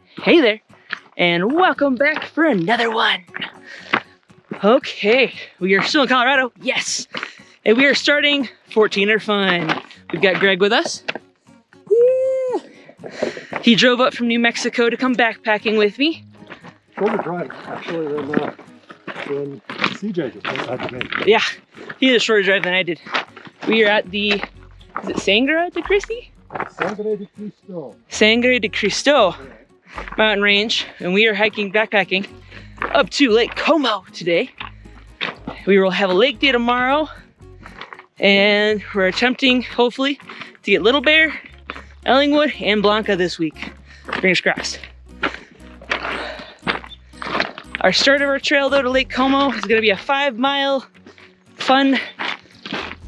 Hey there, and welcome back for another one. Okay, we are still in Colorado, yes, and we are starting 14er fun. We've got Greg with us. Yeah. He drove up from New Mexico to come backpacking with me. Shorter drive, actually, than CJ just had to make. Yeah, he had a shorter drive than I did. We are at the, is it Sangre De Cristo? Sangre De Cristo. Sangre De Cristo mountain range, and we are hiking, backpacking up to Lake Como today. We will have a lake day tomorrow, and we're attempting, hopefully, to get Little Bear, Ellingwood, and Blanca this week. Fingers crossed. Our start of our trail, though, to Lake Como is going to be a 5-mile fun,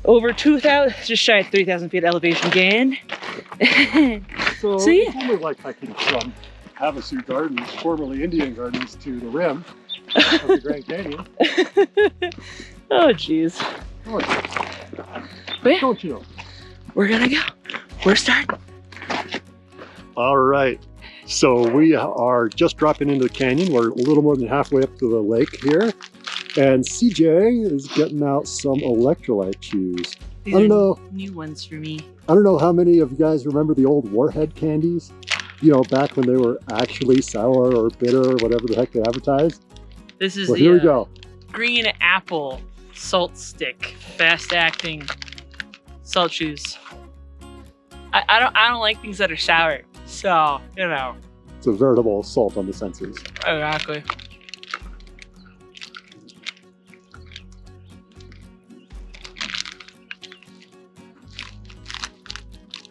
over 2,000, just shy of 3,000 feet elevation gain. So yeah. it's only like hiking from Havasu Gardens, formerly Indian Gardens, to the rim of the Grand Canyon. Oh, jeez. Oh, But yeah, don't you know? we're gonna go. We're starting. All right. So we are just dropping into the canyon. We're a little more than halfway up to the lake here. And CJ is getting out some electrolyte chews. These I don't are know. new ones for me. I don't know how many of you guys remember the old Warhead candies? You know, back when they were actually sour or bitter or whatever the heck they advertised. This is Well, here we the go. green apple salt stick, fast acting salt chews. I don't like things that are sour, so you know. It's a veritable assault on the senses. Exactly.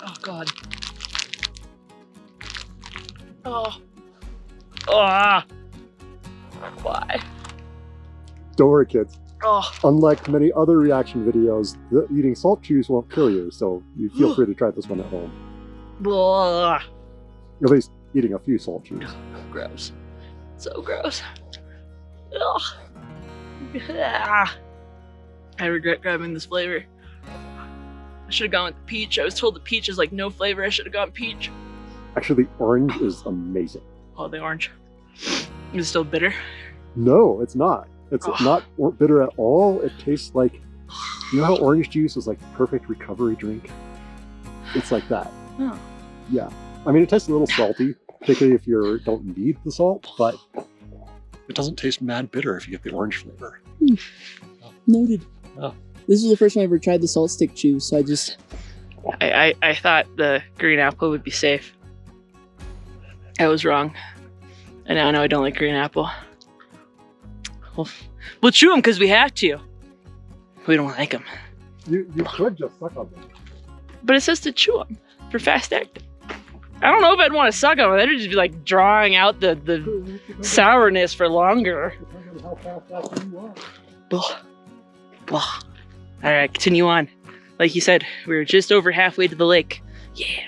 Oh God. Oh. Ah. Why? Don't worry, kids. Oh. Unlike many other reaction videos, eating salt chews won't kill you, so you feel free to try this one at home. Blah. At least eating a few salt chews. Gross. So gross. Ugh. Ah. I regret grabbing this flavor. I should have gone with the peach. I was told the peach is like no flavor. I should have gone peach. Actually, the orange is amazing. Oh, the orange. Is it still bitter? No, it's not. It's Oh. not bitter at all. It tastes like, you know how orange juice is like the perfect recovery drink? It's like that. Oh. Yeah. I mean, it tastes a little salty, particularly if you don't need the salt, but it doesn't taste mad bitter if you get the orange flavor. Noted. Oh. This is the first time I ever tried the salt stick chew, so I just... I thought the green apple would be safe. I was wrong. And now I know I don't like green apple. We'll chew them because we have to. We don't like them. You could just suck on them. But it says to chew them for fast acting. I don't know if I'd want to suck them. I'd just be like drawing out the sourness for longer. Depends on how fast that you are. Blah. Blah. All right, continue on. Like you said, we're just over halfway to the lake. Yeah.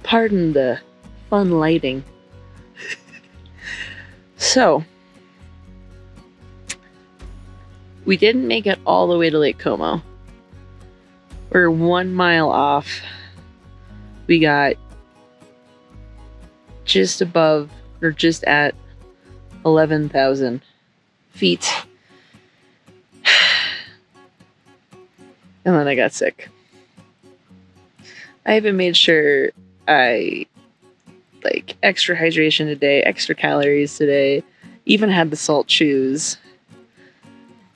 Pardon the fun lighting. So, we didn't make it all the way to Lake Como. We're 1 mile off. We got just above, or just at 11,000 feet. And then I got sick. I even made sure I like extra hydration today, extra calories today, even had the salt chews.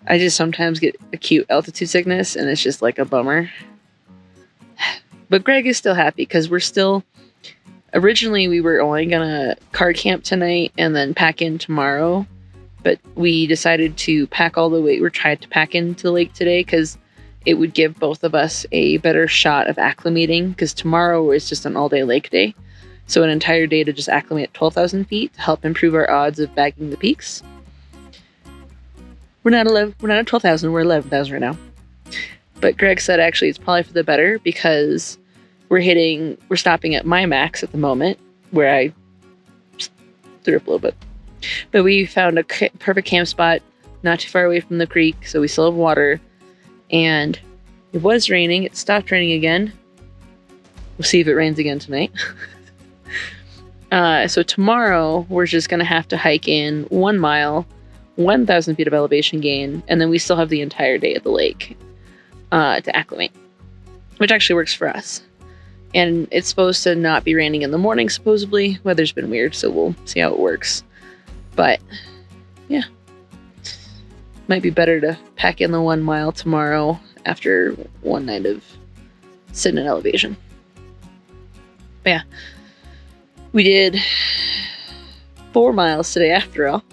I just sometimes get acute altitude sickness and it's just like a bummer. But Greg is still happy because we're still, originally we were only gonna car camp tonight and then pack in tomorrow. But we decided to pack all the way, we tried to pack into the lake today because it would give both of us a better shot of acclimating because tomorrow is just an all-day lake day. So an entire day to just acclimate at 12,000 feet to help improve our odds of bagging the peaks. We're not at 12,000, we're 11,000 right now. But Greg said actually it's probably for the better because we're stopping at my max at the moment where I threw up a little bit. But we found a perfect camp spot not too far away from the creek, so we still have water. And it was raining. It stopped raining again. We'll see if it rains again tonight. So tomorrow we're just gonna have to hike in 1 mile, 1,000 feet of elevation gain, and then we still have the entire day at the lake to acclimate, which actually works for us. And it's supposed to not be raining in the morning, supposedly. Weather's been weird, so we'll see how it works. But yeah, might be better to pack in the 1 mile tomorrow after one night of sitting in elevation. But yeah, we did 4 miles today after all.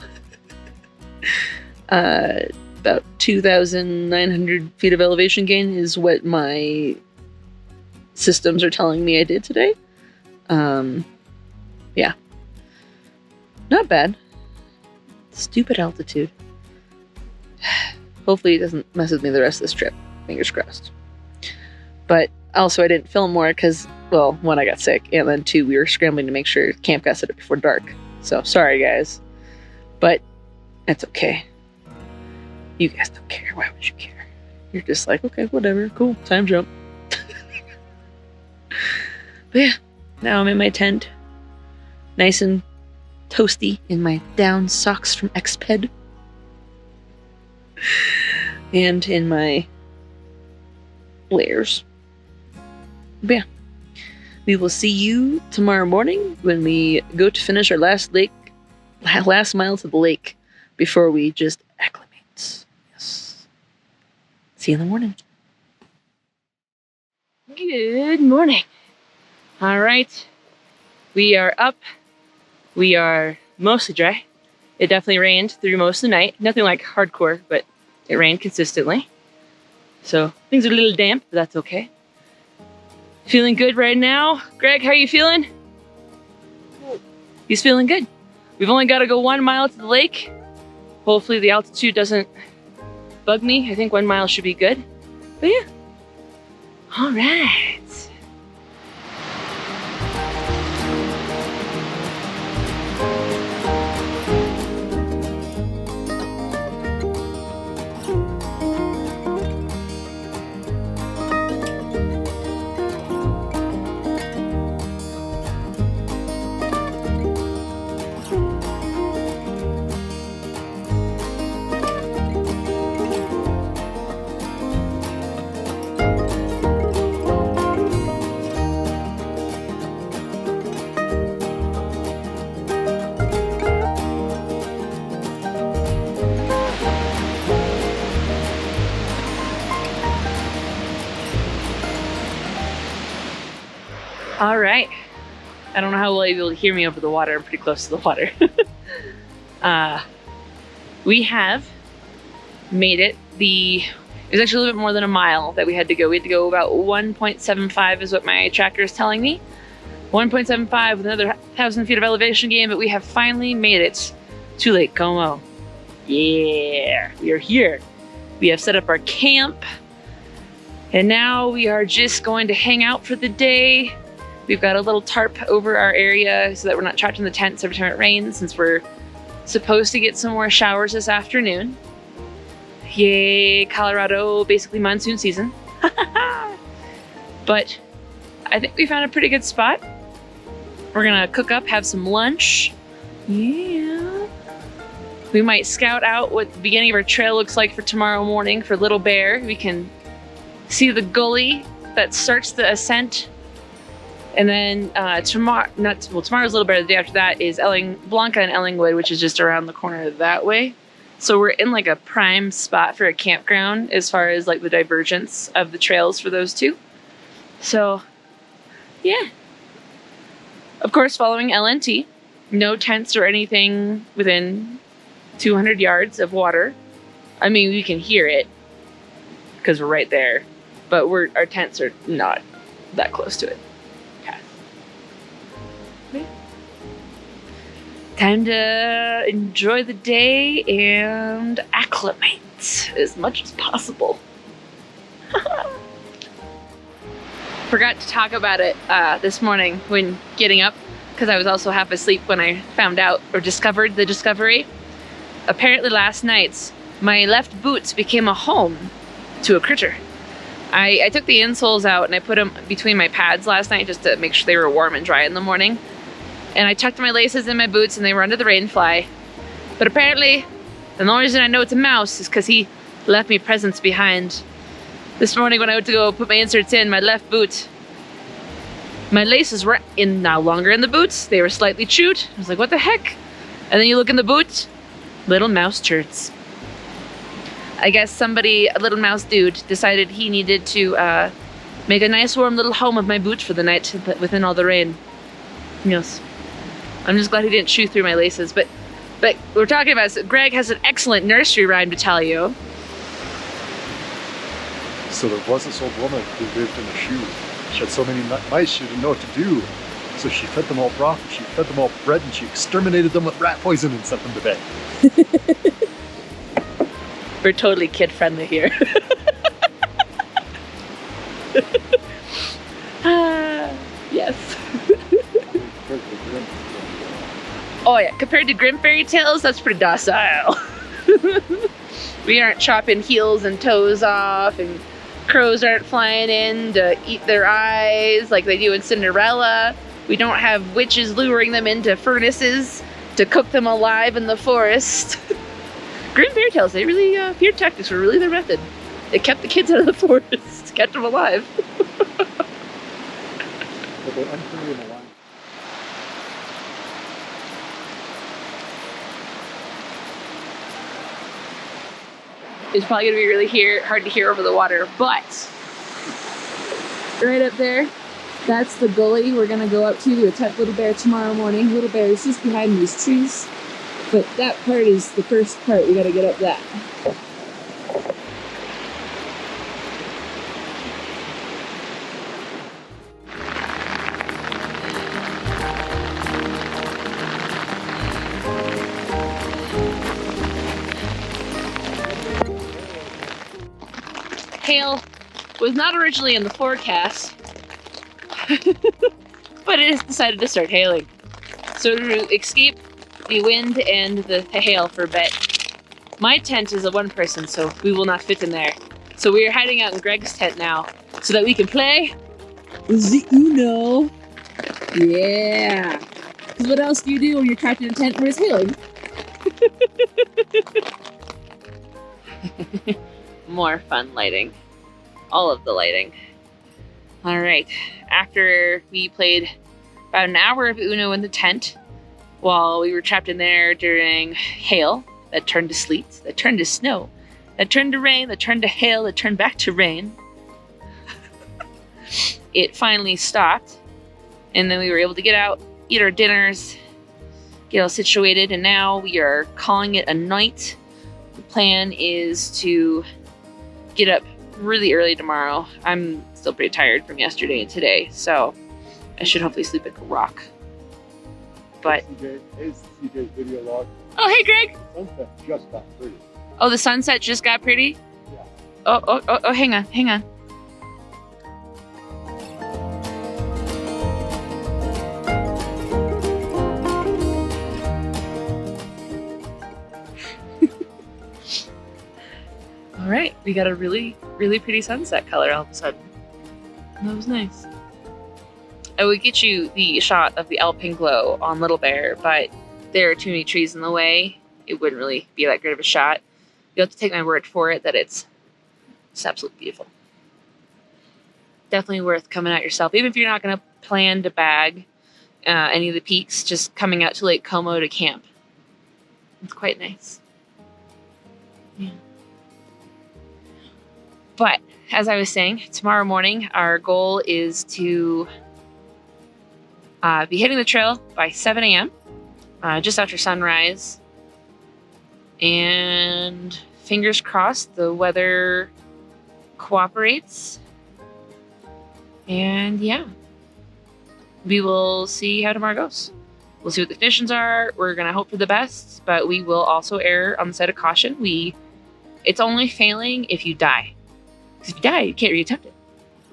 About 2,900 feet of elevation gain is what my systems are telling me I did today. Yeah. Not bad. Stupid altitude. Hopefully it doesn't mess with me the rest of this trip. Fingers crossed. But also I didn't film more because, well, 1, I got sick, and then 2, we were scrambling to make sure camp got set up before dark. So sorry guys. But that's okay. You guys don't care. Why would you care? You're just like, okay, whatever, cool, time jump. But yeah, now I'm in my tent, nice and toasty in my down socks from Xped, and in my layers. But yeah, we will see you tomorrow morning when we go to finish our last mile to the lake before we just acclimate. Yes. See you in the morning. Good morning. All right, we are up. We are mostly dry. It definitely rained through most of the night. Nothing like hardcore, but it rained consistently. So things are a little damp, but that's okay. Feeling good right now. Greg, how are you feeling? He's feeling good. We've only got to go 1 mile to the lake. Hopefully the altitude doesn't bug me. I think 1 mile should be good. But yeah. All right. All right. I don't know how well you'll be able to hear me over the water. I'm pretty close to the water. We have made it. It was actually a little bit more than a mile that we had to go. We had to go about 1.75 is what my tracker is telling me. 1.75 with another 1,000 feet of elevation gain, but we have finally made it to Lake Como. Yeah, we are here. We have set up our camp, and now we are just going to hang out for the day. We've got a little tarp over our area so that we're not trapped in the tents every time it rains, since we're supposed to get some more showers this afternoon. Yay, Colorado, basically monsoon season. But I think we found a pretty good spot. We're gonna cook up, have some lunch. Yeah. We might scout out what the beginning of our trail looks like for tomorrow morning for Little Bear. We can see the gully that starts the ascent. And then tomorrow's Little Bear. The day after that is Blanca and Ellingwood, which is just around the corner that way. So we're in like a prime spot for a campground as far as like the divergence of the trails for those two. So, yeah. Of course, following LNT, no tents or anything within 200 yards of water. I mean, we can hear it because we're right there, but our tents are not that close to it. Time to enjoy the day and acclimate as much as possible. Forgot to talk about it this morning when getting up, because I was also half asleep when I found out or discovered the discovery. Apparently last night, my left boots became a home to a critter. I took the insoles out and I put them between my pads last night just to make sure they were warm and dry in the morning. And I tucked my laces in my boots and they were under the rainfly. But apparently, the only reason I know it's a mouse is because he left me presents behind. This morning when I went to go put my inserts in, my left boot, my laces were no longer in the boots. They were slightly chewed. I was like, what the heck? And then you look in the boot, little mouse turds. I guess a little mouse dude, decided he needed to make a nice warm little home of my boot for the night within all the rain. Yes. I'm just glad he didn't chew through my laces. But we're talking about, so Greg has an excellent nursery rhyme to tell you. So there was this old woman who lived in a shoe. She had so many mice she didn't know what to do. So she fed them all broth, and she fed them all bread, and she exterminated them with rat poison and sent them to bed. We're totally kid-friendly here. Yes. Oh yeah, compared to Grimm fairy tales, that's pretty docile. We aren't chopping heels and toes off, and crows aren't flying in to eat their eyes like they do in Cinderella. We don't have witches luring them into furnaces to cook them alive in the forest. Grimm fairy tales, they really, fear tactics were really their method. They kept the kids out of the forest, kept them alive. It's probably gonna be really hard to hear over the water, but right up there, that's the gully we're gonna go up to attempt Little Bear tomorrow morning. Little Bear is just behind these trees, but that part is the first part. We gotta get up that. Hail was not originally in the forecast, but it has decided to start hailing. So to escape the wind and the hail for a bit, my tent is a one person, so we will not fit in there. So we are hiding out in Greg's tent now, so that we can play the Uno. Yeah. Because what else do you do when you're trapped in a tent where it's hailing? more fun lighting. All of the lighting. All right. After we played about an hour of Uno in the tent, while we were trapped in there during hail that turned to sleet, that turned to snow, that turned to rain, that turned to hail, that turned back to rain, it finally stopped. And then we were able to get out, eat our dinners, get all situated, and now we are calling it a night. The plan is to get up really early tomorrow. I'm still pretty tired from yesterday and today, so I should hopefully sleep like a rock. But Here's CJ's video log. oh, hey Greg! The sunset just got pretty. Oh, the sunset just got pretty? Yeah. Oh, hang on. All right, we got a really, really pretty sunset color all of a sudden. That was nice. I would get you the shot of the alpine glow on Little Bear, but there are too many trees in the way. It wouldn't really be that great of a shot. You'll have to take my word for it that it's absolutely beautiful. Definitely worth coming out yourself, even if you're not going to plan to bag any of the peaks. Just coming out to Lake Como to camp. It's quite nice. Yeah. But as I was saying, tomorrow morning our goal is to be hitting the trail by 7 a.m. Just after sunrise. And fingers crossed the weather cooperates. And yeah, we will see how tomorrow goes. We'll see what the conditions are. We're going to hope for the best, but we will also err on the side of caution. It's only failing if you die. Because if you die, you can't reattempt it.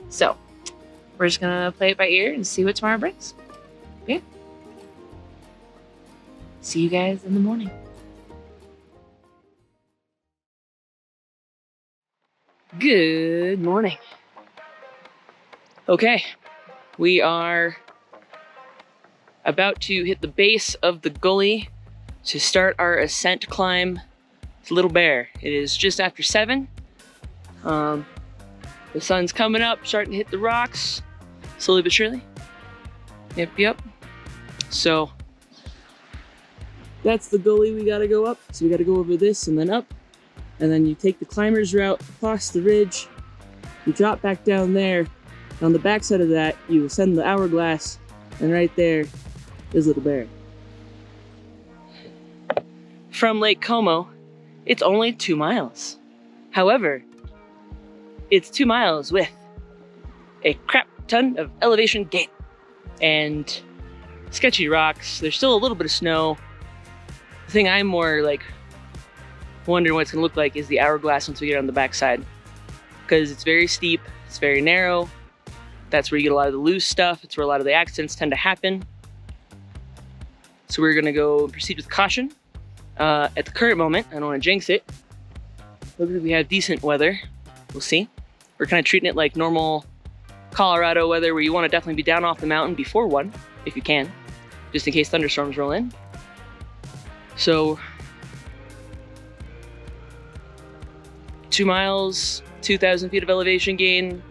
So, we're just going to play it by ear and see what tomorrow brings. Okay? See you guys in the morning. Good morning. Okay, we are about to hit the base of the gully to start our ascent climb to Little Bear. It is just after 7. The sun's coming up, starting to hit the rocks, slowly but surely. Yep. So that's the gully we gotta go up. So we gotta go over this and then up. And then you take the climber's route across the ridge. You drop back down there. And on the backside of that, you ascend the hourglass. And right there is Little Bear. From Lake Como, it's only 2 miles. However, it's 2 miles with a crap ton of elevation gain and sketchy rocks. There's still a little bit of snow. The thing I'm more like wondering what it's gonna look like is the hourglass once we get on the backside, because it's very steep, it's very narrow. That's where you get a lot of the loose stuff. It's where a lot of the accidents tend to happen. So we're gonna go and proceed with caution. At the current moment, I don't want to jinx it. Looks like we have decent weather. We'll see. We're kind of treating it like normal Colorado weather, where you want to definitely be down off the mountain before 1, if you can, just in case thunderstorms roll in. So 2 miles, 2,000 feet of elevation gain,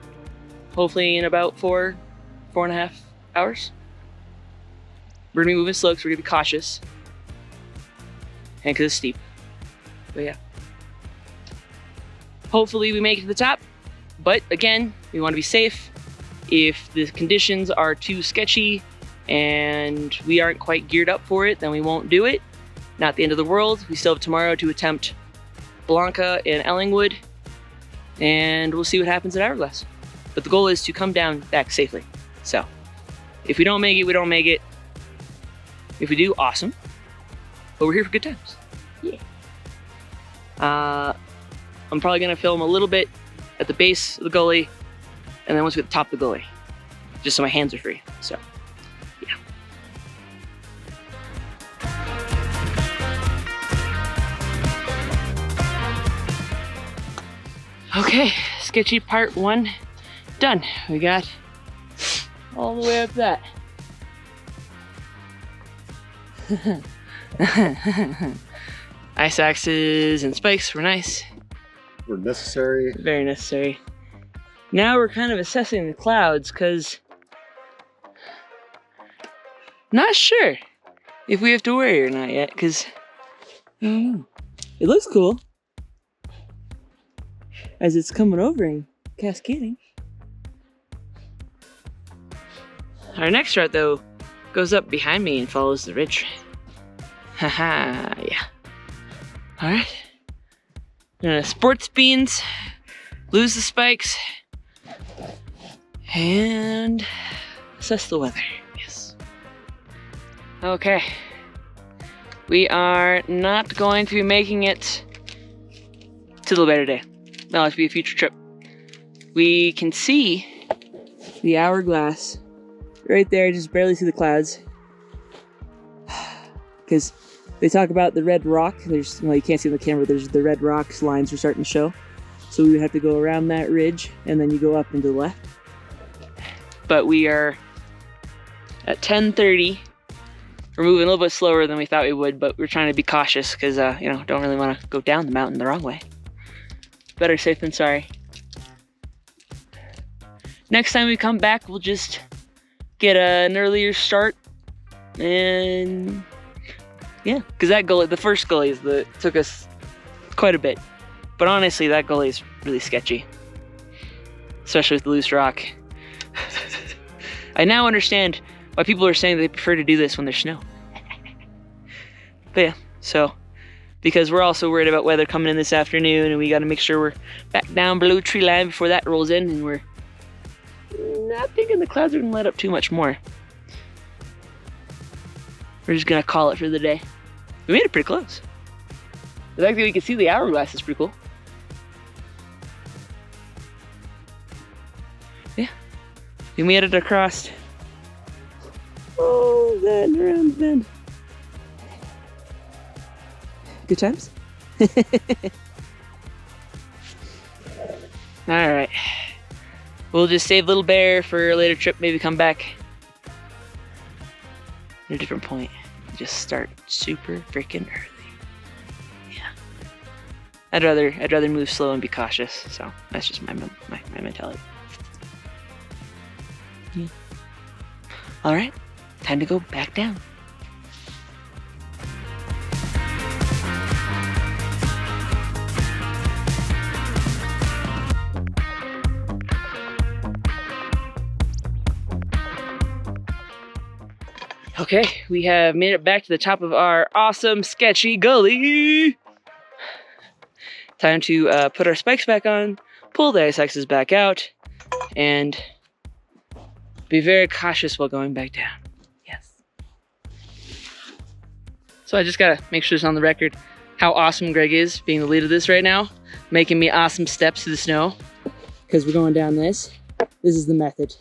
hopefully in about 4.5 hours. We're gonna be moving slow because we're gonna be cautious. And because it's steep. But yeah. Hopefully we make it to the top. But again, we want to be safe. If the conditions are too sketchy and we aren't quite geared up for it, then we won't do it. Not the end of the world. We still have tomorrow to attempt Blanca and Ellingwood. And we'll see what happens at Hourglass. But the goal is to come down back safely. So, if we don't make it, we don't make it. If we do, awesome. But we're here for good times. Yeah. I'm probably gonna film a little bit at the base of the gully, and then once we get to the top of the gully, just so my hands are free. So, yeah. Okay, sketchy part 1 done. We got all the way up that. Ice axes and spikes were nice. Were necessary. Very necessary. Now we're kind of assessing the clouds, because not sure if we have to worry or not yet, because I don't know. It looks cool as it's coming over and cascading. Our next route, though, goes up behind me and follows the ridge. Haha, yeah. Alright. Sports beans, lose the spikes, and assess the weather. Yes. Okay. We are not going to be making it to the Bear today. That'll have to be a future trip. We can see the hourglass right there, just barely see the clouds. Because they talk about the red rock. There's, well, you can't see in the camera, there's the red rocks lines are starting to show. So we would have to go around that ridge and then you go up and to the left. But we are at 10:30. We're moving a little bit slower than we thought we would, but we're trying to be cautious because, don't really want to go down the mountain the wrong way. Better safe than sorry. Next time we come back, we'll just get an earlier start. And yeah, because that gully, the first gully, took us quite a bit. But honestly, that gully is really sketchy. Especially with the loose rock. I now understand why people are saying they prefer to do this when there's snow. But yeah, so, because we're also worried about weather coming in this afternoon, and we got to make sure we're back down below tree line before that rolls in, and we're not thinking the clouds are going to let up too much more. We're just going to call it for the day. We made it pretty close. The fact that we can see the hourglass is pretty cool. Yeah. We made it across. Oh, that around the bend. Good times? Alright. We'll just save Little Bear for a later trip, maybe come back. at a different point. Just start super freaking early. Yeah. I'd rather move slow and be cautious. So that's just my mentality. Yeah. All right, time to go back down. Okay, we have made it back to the top of our awesome, sketchy gully. Time to put our spikes back on, pull the ice axes back out, and be very cautious while going back down. Yes. So I just gotta make sure it's on the record how awesome Greg is being the lead of this right now, making me awesome steps through the snow. Because we're going down this. This is the method.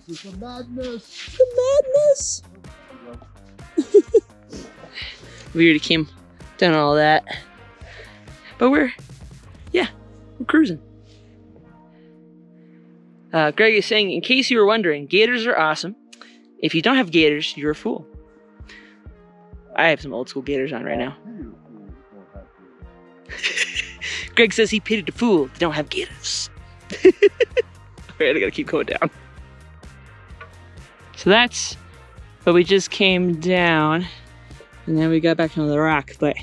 This is the madness. The madness! We already came done all that. But we're cruising. Greg is saying, in case you were wondering, gators are awesome. If you don't have gators, you're a fool. I have some old school gators on right now. Greg says he pitied a fool that don't have gators. Alright, I gotta keep going down. So that's what we just came down. And then we got back onto the rock. But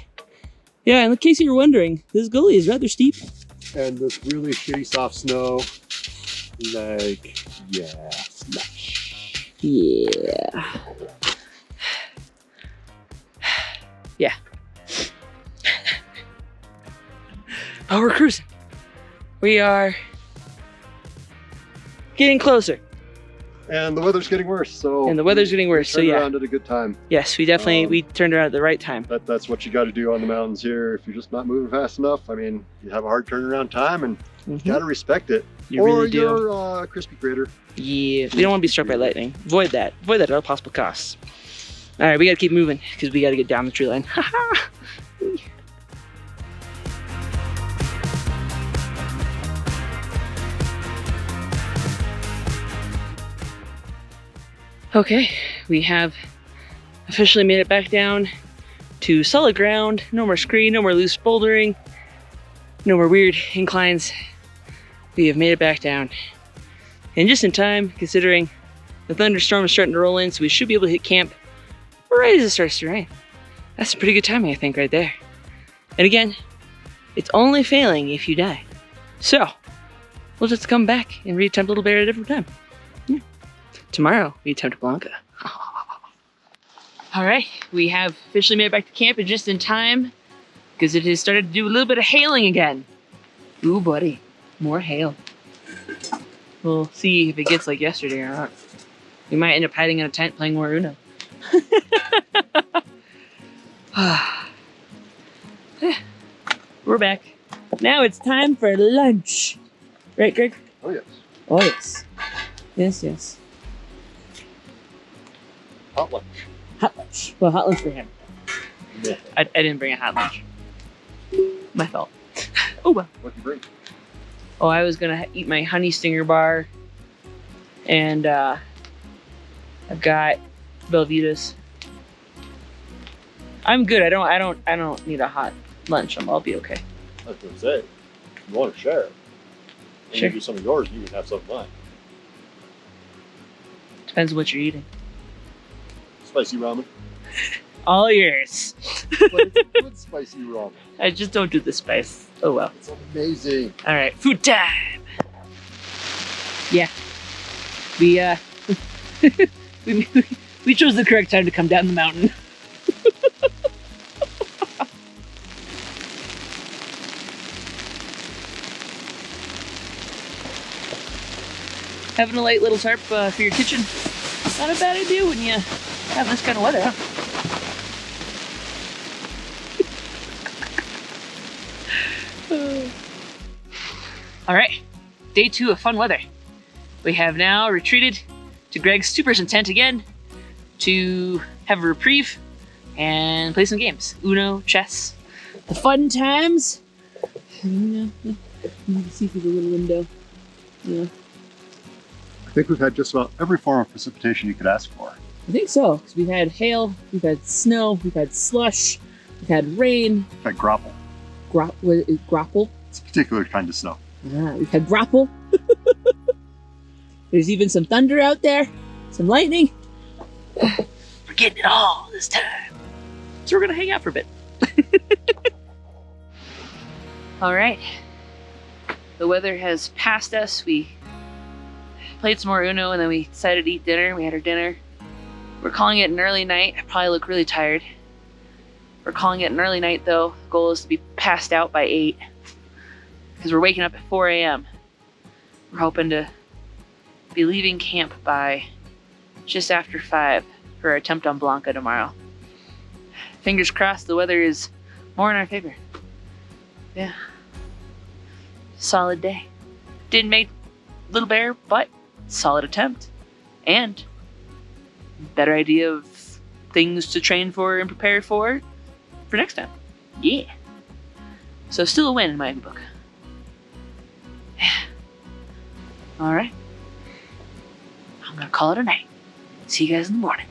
yeah, in case you were wondering, this gully is rather steep. And this really shitty soft snow. Like, yeah, slush. Yeah. Yeah. But we're cruising. We are getting closer. And the weather's getting worse, so... And the weather's getting worse, so turned yeah. around at a good time. Yes, we definitely, we turned around at the right time. That's what you got to do on the mountains here. If you're just not moving fast enough, I mean, you have a hard turnaround time, and you got to respect it. You really do. Or you're a crispy critter. Yeah, we don't want to be struck by lightning. Avoid that. Avoid that at all possible costs. All right, we got to keep moving because we got to get down the tree line. Haha. Okay, we have officially made it back down to solid ground. No more screen, no more loose bouldering, no more weird inclines. We have made it back down. And just in time, considering the thunderstorm is starting to roll in, so we should be able to hit camp right as it starts to rain. That's some pretty good timing, I think, right there. And again, it's only failing if you die. So, we'll just come back and reattempt a little bit at a different time. Yeah. Tomorrow, we attempt Blanca. All right, we have officially made it back to camp and just in time because it has started to do a little bit of hailing again. Ooh, buddy, more hail. We'll see if it gets like yesterday or not. We might end up hiding in a tent playing more Uno. We're back. Now it's time for lunch. Right, Greg? Oh, yes. Oh, yes. Yes, yes. Hot lunch. Hot lunch. Well, hot lunch for him. Yeah. I didn't bring a hot lunch. My fault. Oh, well. What'd you bring? Oh, I was gonna eat my honey stinger bar, and I've got Belvitas. I'm good. I don't need a hot lunch. I'll be okay. I was going to say, if you want to share, and Sure. you do some of yours, you can have some of mine. Depends on what you're eating. Spicy ramen. All yours. But it's good spicy ramen. I just don't do the spice. Oh well. It's amazing. All right, food time. Yeah, we we chose the correct time to come down the mountain. Having a light little tarp for your kitchen, not a bad idea when you have this kind of weather, huh? All right, day 2 of fun weather. We have now retreated to Greg's two-person tent again to have a reprieve and play some games. Uno, chess, the fun times. You can see through the little window. Yeah. think we've had just about every form of precipitation you could ask for. I think so. 'Cause we've had hail, we've had snow, we've had slush, we've had rain. We've had grapple. What is grapple? It's a particular kind of snow. We've had grapple. There's even some thunder out there, some lightning. We're getting it all this time. So we're gonna hang out for a bit. All right. The weather has passed us. We played some more Uno and then we decided to eat dinner. We had our dinner. We're calling it an early night. I probably look really tired. We're calling it an early night though. The goal is to be passed out by 8 because we're waking up at 4 a.m. We're hoping to be leaving camp by just after 5 for our attempt on Blanca tomorrow. Fingers crossed the weather is more in our favor. Yeah. Solid day. Didn't make Little Bear, but solid attempt. And better idea of things to train for and prepare for next time. Yeah. So still a win in my book. Yeah. All right. I'm gonna call it a night. See you guys in the morning.